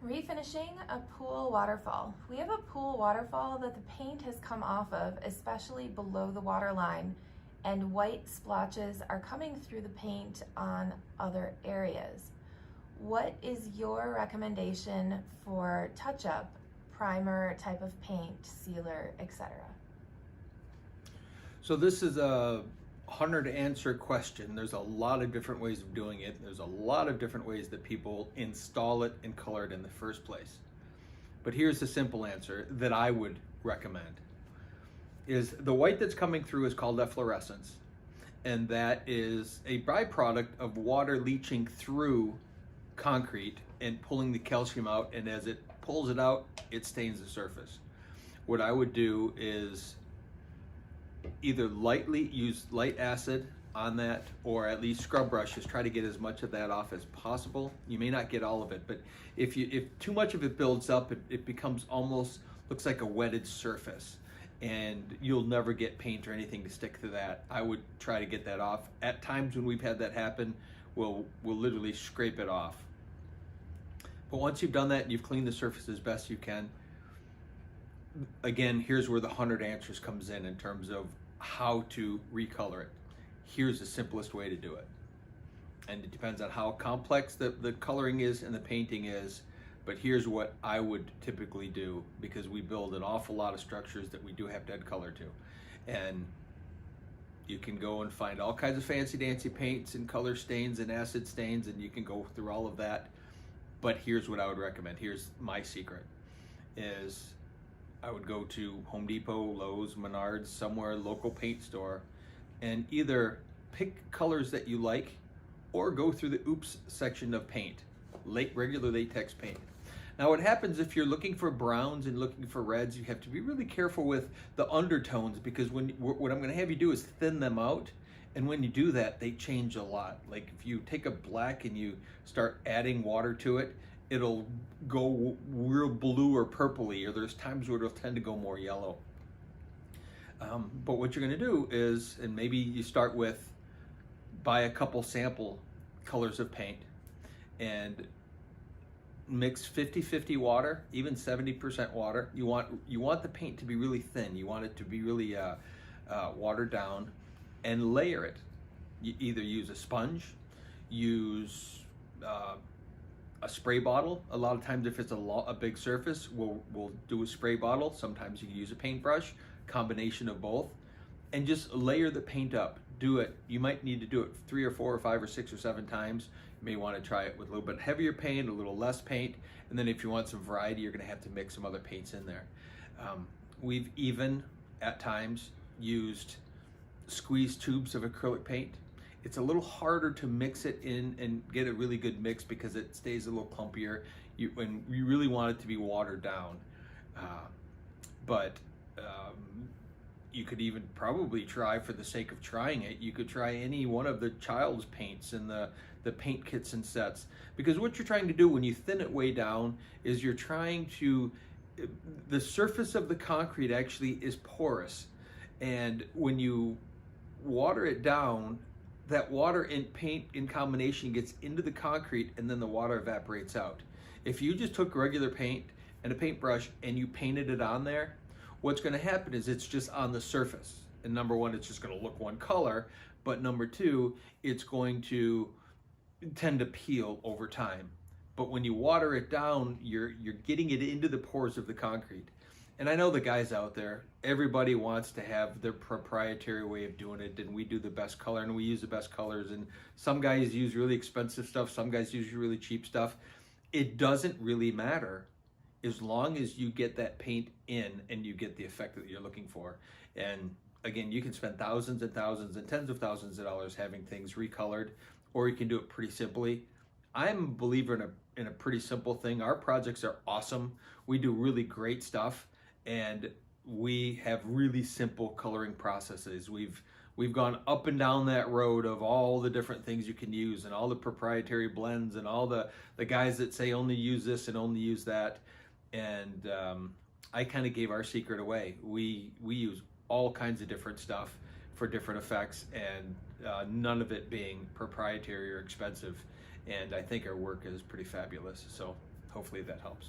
Refinishing a pool waterfall. We have a pool waterfall that the paint has come off of, especially below the water line, and white splotches are coming through the paint on other areas. What is your recommendation for touch-up, primer type of paint, sealer, etc.? So this is a harder to answer question. There's a lot of different ways of doing it. There's a lot of different ways that people install it and color it in the first place. But here's the simple answer that I would recommend. Is the white that's coming through is called efflorescence. And that is a byproduct of water leaching through concrete and pulling the calcium out. And as it pulls it out, it stains the surface. What I would do is either lightly use light acid on that, or at least scrub brushes, try to get as much of that off as possible. You may not get all of it, but if too much of it builds up, it becomes almost looks like a wetted surface, and you'll never get paint or anything to stick to that. I would try to get that off. At times when we've had that happen, we'll literally scrape it off. But once you've done that and you've cleaned the surface as best you can, again, here's where the 100 answers comes in terms of how to recolor it. Here's the simplest way to do it. And it depends on how complex the coloring is and the painting is, but here's what I would typically do, because we build an awful lot of structures that we do have to add color to. And you can go and find all kinds of fancy dancy paints and color stains and acid stains, and you can go through all of that. But here's what I would recommend. Here's my secret is I would go to Home Depot, Lowe's, Menards, somewhere, local paint store, and either pick colors that you like or go through the oops section of paint, regular latex paint. Now what happens if you're looking for browns and looking for reds, you have to be really careful with the undertones, because what I'm gonna have you do is thin them out, and when you do that, they change a lot. Like if you take a black and you start adding water to it, it'll go real blue or purpley, or there's times where it'll tend to go more yellow. But what you're gonna do is, and maybe you start with, buy a couple sample colors of paint and mix 50-50 water, even 70% water. You want the paint to be really thin. You want it to be really watered down, and layer it. You either use a sponge, use a spray bottle. A lot of times if it's a big surface, we'll do a spray bottle. Sometimes you can use a paintbrush, combination of both, and just layer the paint up. Do it. You might need to do it 3 or 4 or 5 or 6 or 7 times. You may want to try it with a little bit heavier paint, a little less paint, and then if you want some variety, you're going to have to mix some other paints in there. We've even, at times, used squeezed tubes of acrylic paint. It's a little harder to mix it in and get a really good mix because it stays a little clumpier, and you really want it to be watered down. But you could even probably try, for the sake of trying it, you could try any one of the child's paints and the paint kits and sets. Because what you're trying to do when you thin it way down is you're trying to, the surface of the concrete actually is porous. And when you water it down, that water and paint in combination gets into the concrete, and then the water evaporates out. If you just took regular paint and a paintbrush and you painted it on there, what's going to happen is it's just on the surface. And number one, it's just going to look one color, but number two, it's going to tend to peel over time. But when you water it down, you're getting it into the pores of the concrete. And I know the guys out there, everybody wants to have their proprietary way of doing it, and we do the best color, and we use the best colors, and some guys use really expensive stuff, some guys use really cheap stuff. It doesn't really matter as long as you get that paint in and you get the effect that you're looking for. And again, you can spend thousands and thousands and tens of thousands of dollars having things recolored, or you can do it pretty simply. I'm a believer in a pretty simple thing. Our projects are awesome. We do really great stuff, and we have really simple coloring processes. We've gone up and down that road of all the different things you can use, and all the proprietary blends, and all the guys that say only use this and only use that. And I kind of gave our secret away. We use all kinds of different stuff for different effects, and none of it being proprietary or expensive. And I think our work is pretty fabulous. So Hopefully that helps.